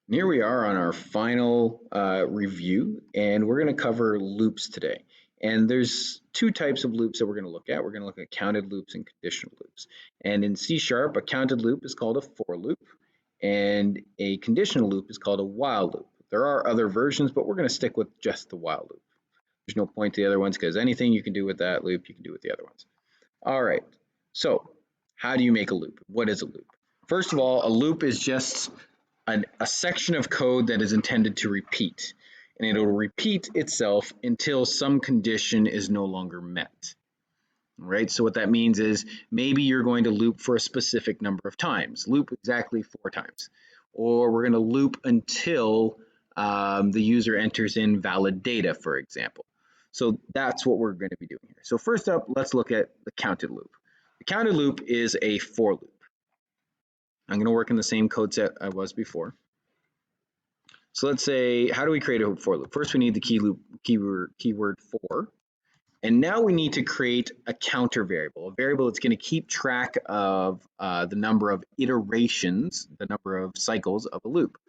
Here we are on our final review, and we're going to cover loops today. And there's two types of loops that we're going to look at. We're going to look at counted loops and conditional loops. And in C Sharp, a counted loop is called a for loop, and a conditional loop is called a while loop. There are other versions, but we're going to stick with just the while loop. There's no point to the other ones because anything you can do with that loop, you can do with the other ones. All right, so how do you make a loop? What is a loop? First of all, a loop is just a section of code that is intended to repeat, and it'll repeat itself until some condition is no longer met. Right, so what that means is maybe you're going to loop for a specific number of times, loop exactly 4 times, or we're going to loop until the user enters in valid data, for example. So that's what we're going to be doing here. So first up, let's look at the counted loop. The counted loop is a for loop. I'm going to work in the same code set I was before. So let's say, how do we create a for loop? First, we need the keyword for, and now we need to create a counter variable, a variable that's going to keep track of the number of iterations, the number of cycles of a loop.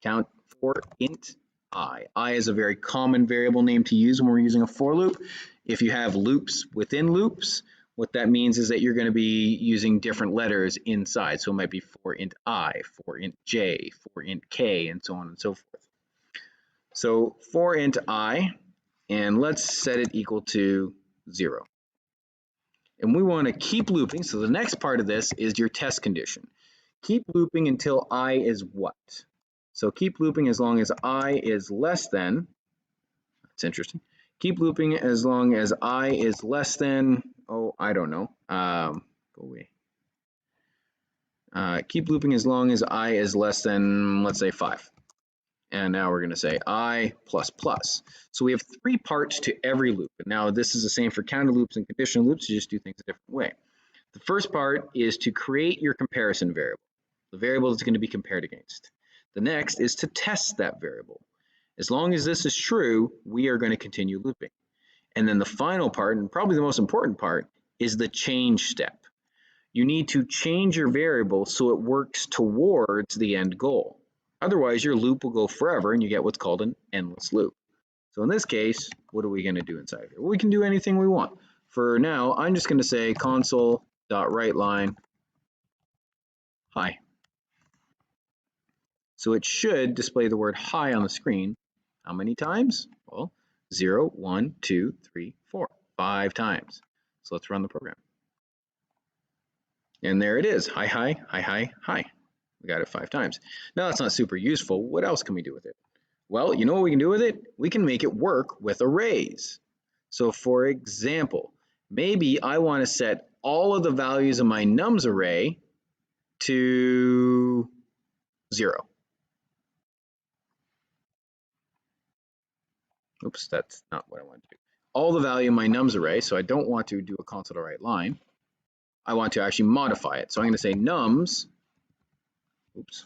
Count for int I. I is a very common variable name to use when we're using a for loop. If you have loops within loops, what that means is that you're going to be using different letters inside. So it might be for int I, for int j, for int k, and so on and so forth. So for int I, and let's set it equal to 0. And we want to keep looping. So the next part of this is your test condition. Keep looping until I is what? So keep looping as long as I is less than, that's interesting. Keep looping as long as I is less than, oh, I don't know. Go away. Keep looping as long as I is less than, let's say 5. And now we're going to say I plus plus. So we have 3 parts to every loop. And now this is the same for counted loops and conditional loops. You just do things a different way. The first part is to create your comparison variable, the variable that's going to be compared against. The next is to test that variable. As long as this is true, we are going to continue looping. And then the final part, and probably the most important part, is the change step. You need to change your variable so it works towards the end goal. Otherwise, your loop will go forever and you get what's called an endless loop. So in this case, what are we going to do inside of here? Well, we can do anything we want. For now, I'm just going to say console.writeLine hi. So it should display the word hi on the screen. How many times? Well, 0, 1, 2, 3, 4, 5 times. So let's run the program. And there it is. Hi, hi, hi, hi, hi. We got it 5 times. Now that's not super useful. What else can we do with it? Well, you know what we can do with it? We can make it work with arrays. So for example, maybe I want to set all of the values of my nums array to 0. Oops, that's not what I want to do. All the value of my nums array, so I don't want to do a console.writeLine. I want to actually modify it. So I'm going to say nums, oops,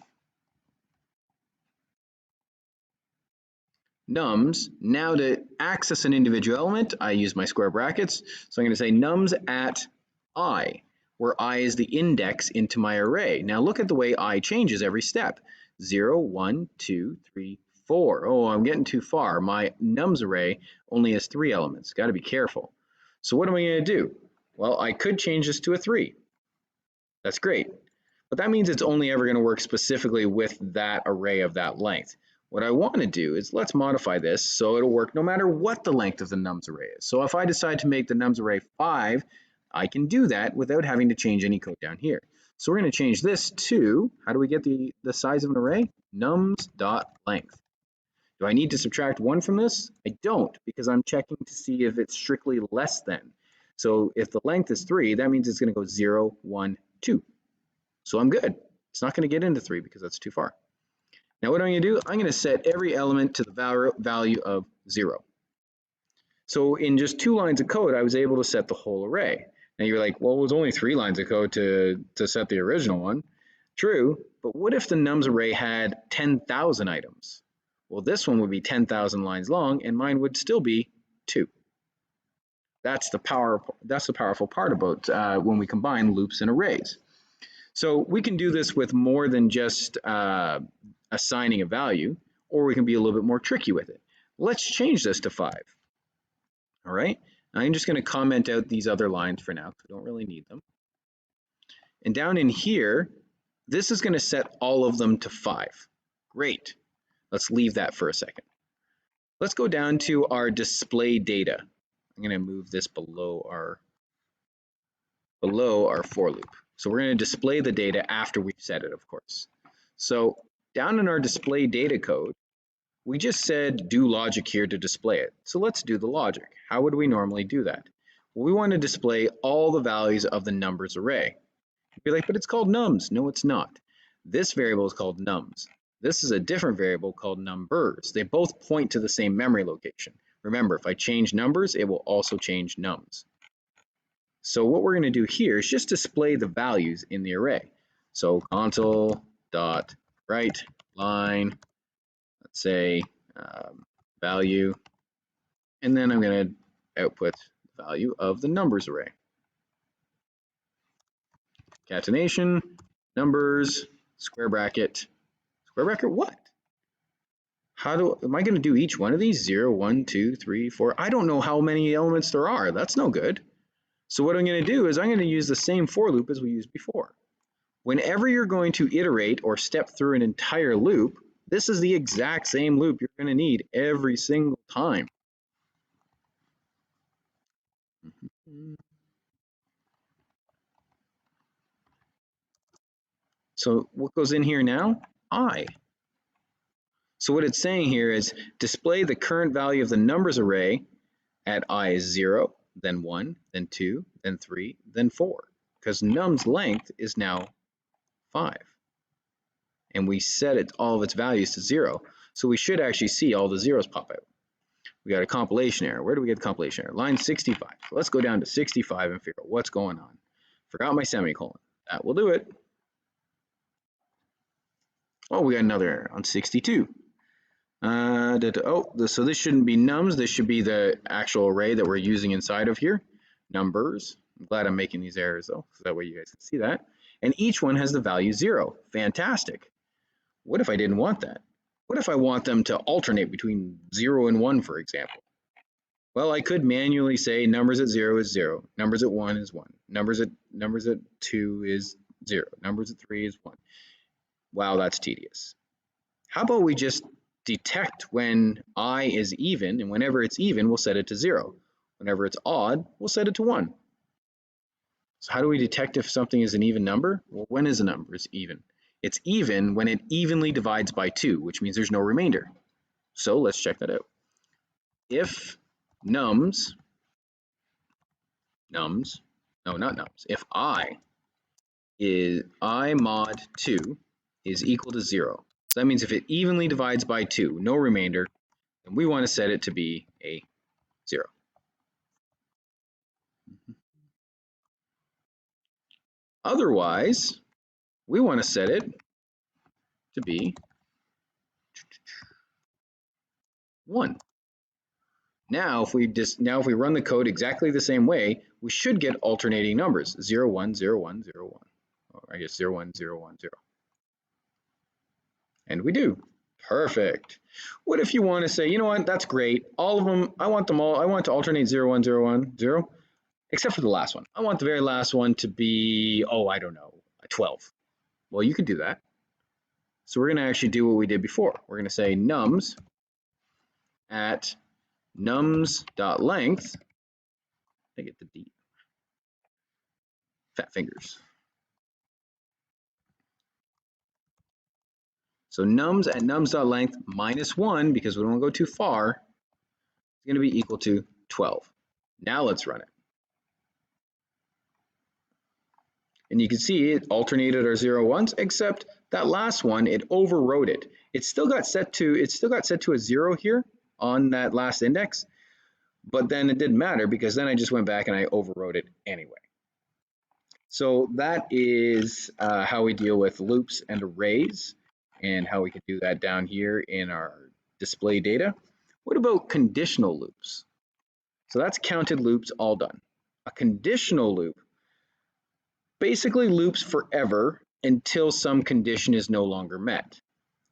nums. Now to access an individual element, I use my square brackets. So I'm going to say nums at I, where I is the index into my array. Now look at the way I changes every step. 0, 1, 2, 3, 4. Oh, I'm getting too far. My nums array only has 3 elements. Got to be careful. So what am I going to do? Well, I could change this to a 3. That's great. But that means it's only ever going to work specifically with that array of that length. What I want to do is let's modify this so it'll work no matter what the length of the nums array is. So if I decide to make the nums array 5, I can do that without having to change any code down here. So we're going to change this to, how do we get the size of an array? Nums.length. Do I need to subtract 1 from this? I don't, because I'm checking to see if it's strictly less than. So if the length is 3, that means it's going to go 0, 1, 2. So I'm good. It's not going to get into 3 because that's too far. Now what I'm going to do, I'm going to set every element to the value of 0. So in just 2 lines of code, I was able to set the whole array. Now you're like, well, it was only 3 lines of code to set the original one. True, but what if the nums array had 10,000 items? Well, this one would be 10,000 lines long, and mine would still be 2. That's the powerful part about when we combine loops and arrays. So we can do this with more than just assigning a value, or we can be a little bit more tricky with it. Let's change this to 5. All right, I'm just going to comment out these other lines for now because we don't really need them. And down in here, this is going to set all of them to 5. Great. Let's leave that for a second. Let's go down to our display data. I'm going to move this below our for loop. So we're going to display the data after we've set it, of course. So down in our display data code, we just said do logic here to display it. So let's do the logic. How would we normally do that? Well, we want to display all the values of the numbers array. You'd be like, but it's called nums. No, it's not. This variable is called nums. This is a different variable called numbers. They both point to the same memory location. Remember, if I change numbers, it will also change nums. So what we're going to do here is just display the values in the array. So console.write line, let's say value, and then I'm going to output the value of the numbers array. Concatenation, numbers, square bracket what? Am I going to do each one of these? 0, 1, 2, 3, 4. I don't know how many elements there are. That's no good. So what I'm going to do is I'm going to use the same for loop as we used before. Whenever you're going to iterate or step through an entire loop, this is the exact same loop you're going to need every single time. So what goes in here now? I. So what it's saying here is display the current value of the numbers array at I is 0, then 1, then 2, then 3, then 4, because num's length is now 5. And we set it all of its values to 0. So we should actually see all the zeros pop out. We got a compilation error. Where do we get the compilation error? Line 65. So let's go down to 65 and figure out what's going on. Forgot my semicolon. That will do it. Oh, we got another error on 62. So this shouldn't be nums. This should be the actual array that we're using inside of here. Numbers. I'm glad I'm making these errors though, so that way you guys can see that. And each one has the value 0. Fantastic. What if I didn't want that? What if I want them to alternate between 0 and 1, for example? Well, I could manually say numbers at 0 is 0, numbers at 1 is 1, numbers at 2 is 0, numbers at 3 is 1. Wow, that's tedious. How about we just detect when I is even, and whenever it's even, we'll set it to 0. Whenever it's odd, we'll set it to 1. So how do we detect if something is an even number? Well, when is a number even? It's even when it evenly divides by 2, which means there's no remainder. So let's check that out. If if I mod 2 is equal to 0. So that means if it evenly divides by 2, no remainder, then we want to set it to be a 0. Otherwise, we want to set it to be 1. Now if we run the code exactly the same way, we should get alternating numbers, 0, 1, 0, 1, 0, 1. Or I guess 0, 1, 0, 1, 0. And we do. Perfect. What if you want to say, you know what, that's great. All of them, I want them all, I want to alternate 0, 1, 0, 1, 0, except for the last one. I want the very last one to be, I don't know, a 12. Well, you could do that. So we're going to actually do what we did before. We're going to say nums at nums.length. I get the D. Fat fingers. So nums at nums.length minus 1, because we don't want to go too far, is going to be equal to 12. Now let's run it. And you can see it alternated our 0, 1s, except that last one, it overrode it. It still got set to a 0 here on that last index, but then it didn't matter because then I just went back and I overrode it anyway. So that is how we deal with loops and arrays, and how we can do that down here in our display data. What about conditional loops? So that's counted loops all done. A conditional loop basically loops forever until some condition is no longer met.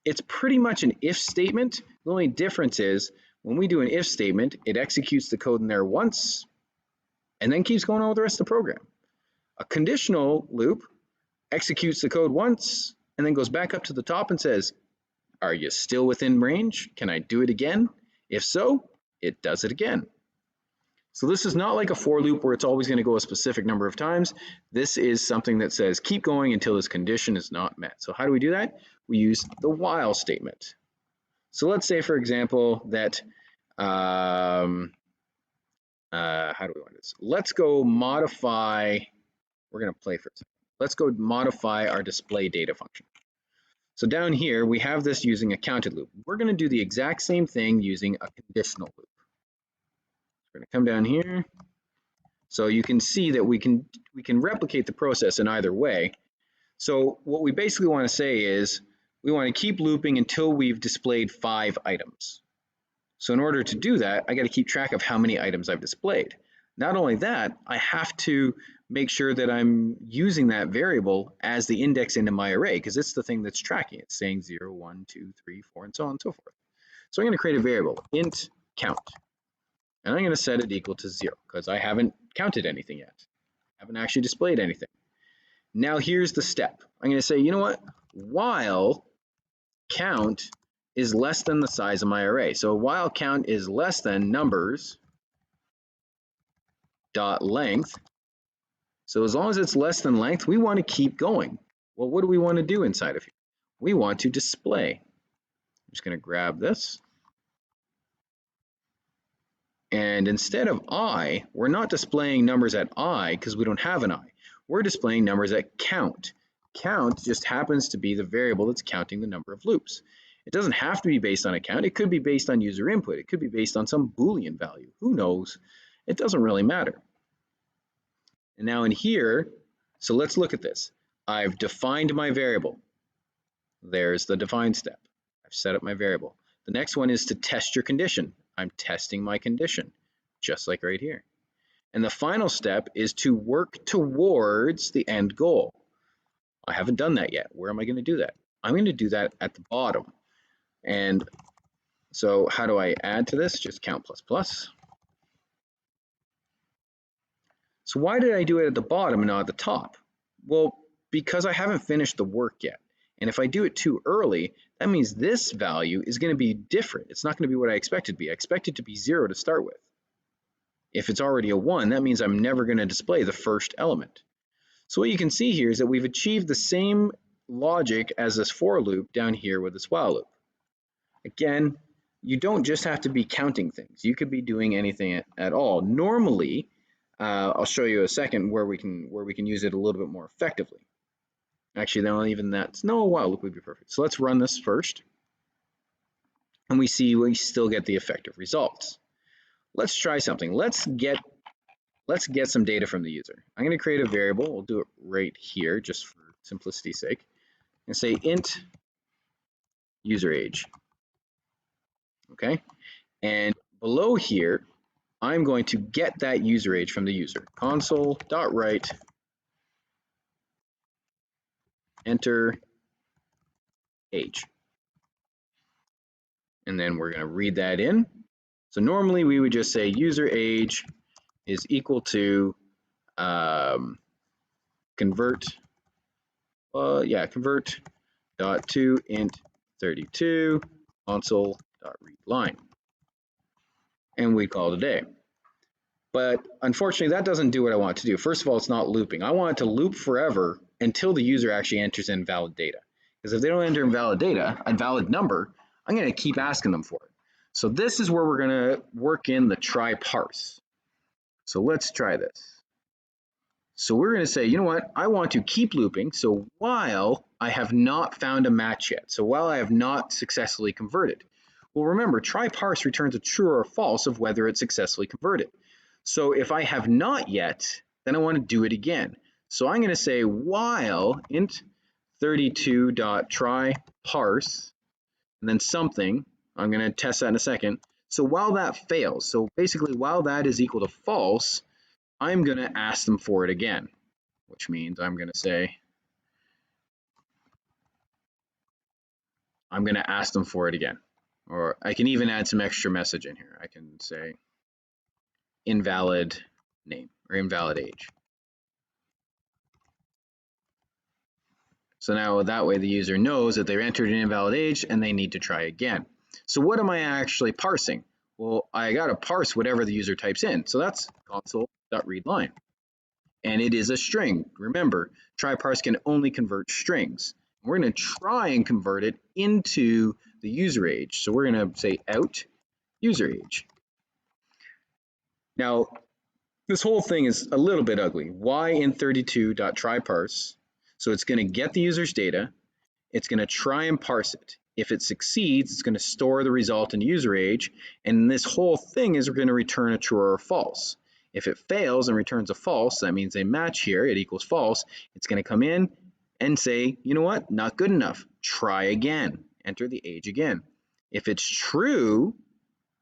It's pretty much an if statement. The only difference is when we do an if statement, it executes the code in there once and then keeps going on with the rest of the program. A conditional loop executes the code once and then goes back up to the top and says, are you still within range? Can I do it again? If so, it does it again. So this is not like a for loop where it's always going to go a specific number of times. This is something that says keep going until this condition is not met. So how do we do that? We use the while statement. So let's say, for example, that, how do we want this? Let's go modify, we're going to play for a second. Let's go modify our display data function. So down here, we have this using a counted loop. We're going to do the exact same thing using a conditional loop. We're going to come down here. So you can see that we can replicate the process in either way. So what we basically want to say is we want to keep looping until we've displayed 5 items. So in order to do that, I got to keep track of how many items I've displayed. Not only that, I have to make sure that I'm using that variable as the index into my array, because it's the thing that's tracking it, saying 0, 1, 2, 3, 4, and so on and so forth. So I'm going to create a variable, int count. And I'm going to set it equal to 0, because I haven't counted anything yet. I haven't actually displayed anything. Now here's the step. I'm going to say, you know what? While count is less than the size of my array. So while count is less than numbers dot length. So as long as it's less than length, we want to keep going. Well, what do we want to do inside of here? We want to display. I'm just going to grab this. And instead of I, we're not displaying numbers at I because we don't have an I. We're displaying numbers at count. Count just happens to be the variable that's counting the number of loops. It doesn't have to be based on a count. It could be based on user input. It could be based on some Boolean value. Who knows? It doesn't really matter. And now in here, so let's look at this. I've defined my variable. There's the define step. I've set up my variable. The next one is to test your condition. I'm testing my condition, just like right here. And the final step is to work towards the end goal. I haven't done that yet. Where am I going to do that? I'm going to do that at the bottom. And so how do I add to this? Just count plus plus. So why did I do it at the bottom and not at the top? Well, because I haven't finished the work yet. And if I do it too early, that means this value is going to be different. It's not going to be what I expect it to be. I expect it to be 0 to start with. If it's already a 1, that means I'm never going to display the first element. So what you can see here is that we've achieved the same logic as this for loop down here with this while loop. Again, you don't just have to be counting things. You could be doing anything at all. Normally, I'll show you a second where we can use it a little bit more effectively. Actually, no while loop would be perfect. So let's run this first, and we still get the effective results. Let's try something. Let's get some data from the user. I'm going to create a variable. We'll do it right here just for simplicity's sake, and say int user age. Okay, and below here, I'm going to get that user age from the user. Console.write enter age. And then we're going to read that in. So normally we would just say user age is equal to convert dot to int 32 console dot read line. And we call it a day. But unfortunately, that doesn't do what I want it to do. First of all, it's not looping. I want it to loop forever until the user actually enters in valid data. Because if they don't enter in valid data, a valid number, I'm going to keep asking them for it. So this is where we're going to work in the try parse. So let's try this. So we're going to say, you know what? I want to keep looping. So while I have not found a match yet, so while I have not successfully converted. Well, remember, try parse returns a true or a false of whether it's successfully converted. So if I have not yet, then I want to do it again. So I'm going to say while int 32.try parse, and then something, I'm going to test that in a second. So while that fails, so basically while that is equal to false, I'm going to ask them for it again. which means I'm going to say, I'm going to ask them for it again. Or I can even add some extra message in here. I can say invalid name or invalid age. So now that way the user knows that they've entered an invalid age and they need to try again. So what am I actually parsing? Well, I got to parse whatever the user types in. So that's console.readLine. And it is a string. Remember, try parse can only convert strings. We're going to try and convert it into the user age. So we're going to say out user age. Now, this whole thing is a little bit ugly. Why int32.tryparse? So it's going to get the user's data. It's going to try and parse it. If it succeeds, it's going to store the result in user age. And this whole thing is going to return a true or a false. If it fails and returns a false, that means a match here, it equals false. It's going to come in and say, you know what, not good enough. Try again. Enter the age again. If it's true,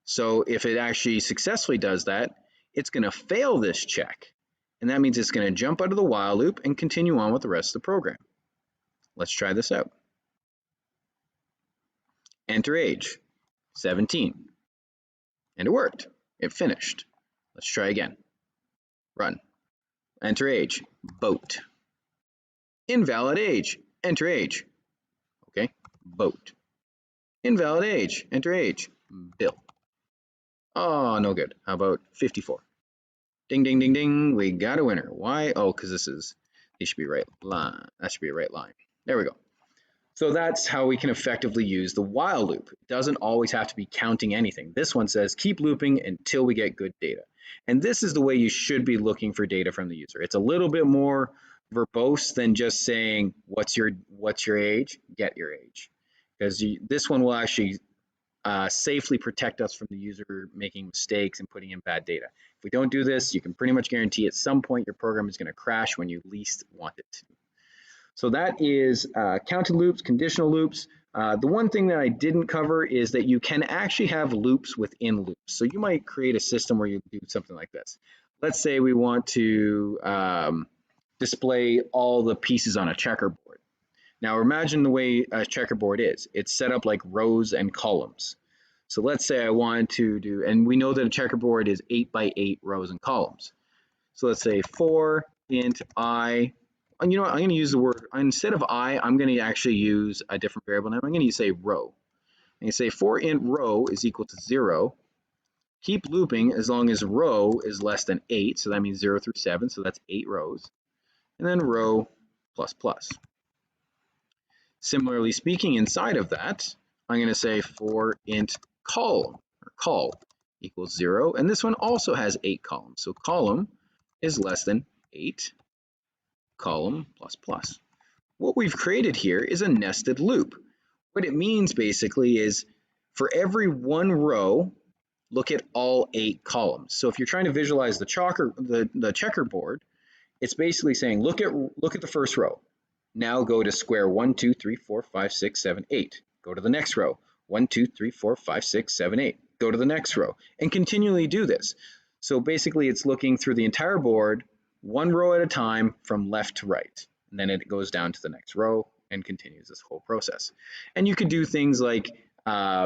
so if it actually successfully does that, it's going to fail this check. And that means it's going to jump out of the while loop and continue on with the rest of the program. Let's try this out. Enter age, 17. And it worked. It finished. Let's try again. Run. Enter age, boat. Invalid age, enter age. Okay, boat. Invalid age, enter age, bill. Oh, no good. How about 54? Ding, ding, ding, ding. We got a winner. Why? Oh, because these should be right line. That should be a right line. There we go. So that's how we can effectively use the while loop. It doesn't always have to be counting anything. This one says keep looping until we get good data. And this is the way you should be looking for data from the user. It's a little bit more verbose than just saying what's your age, get your age. Because this one will actually safely protect us from the user making mistakes and putting in bad data. If we don't do this, you can pretty much guarantee at some point your program is going to crash when you least want it to. So that is counted loops, conditional loops. The one thing that I didn't cover is that you can actually have loops within loops. So you might create a system where you do something like this. Let's say we want to display all the pieces on a checkerboard. Now imagine the way a checkerboard is. It's set up like rows and columns. So let's say I wanted to do, and we know that a checkerboard is 8 by 8 rows and columns. So let's say for int I, and you know what, I'm going to use the word, instead of I, I'm going to actually use a different variable name. I'm going to say row. And you say for int row is equal to 0. Keep looping as long as row is less than 8. So that means 0 through 7. So that's 8 rows. And then row plus plus. Similarly speaking, inside of that, I'm going to say for int column or col equals 0. And this one also has 8 columns. So column is less than 8, column plus plus. What we've created here is a nested loop. What it means basically is for every one row, look at all 8 columns. So if you're trying to visualize the checkerboard, it's basically saying look at the first row. Now go to square 1, 2, 3, 4, 5, 6, 7, 8. Go to the next row. 1, 2, 3, 4, 5, 6, 7, 8. Go to the next row and continually do this. So basically it's looking through the entire board, one row at a time from left to right. And then it goes down to the next row and continues this whole process. And you could do things like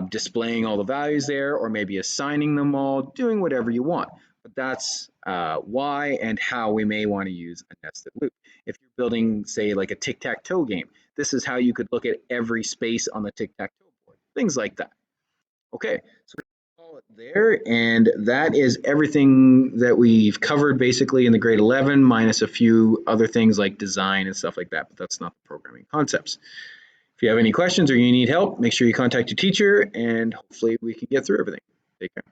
displaying all the values there, or maybe assigning them all, doing whatever you want. But that's why and how we may want to use a nested loop. If you're building, say, like a tic-tac-toe game, this is how you could look at every space on the tic-tac-toe board, things like that. Okay, so we'll call it there, and that is everything that we've covered basically in the grade 11, minus a few other things like design and stuff like that, but that's not the programming concepts. If you have any questions or you need help, make sure you contact your teacher, and hopefully we can get through everything. Take care.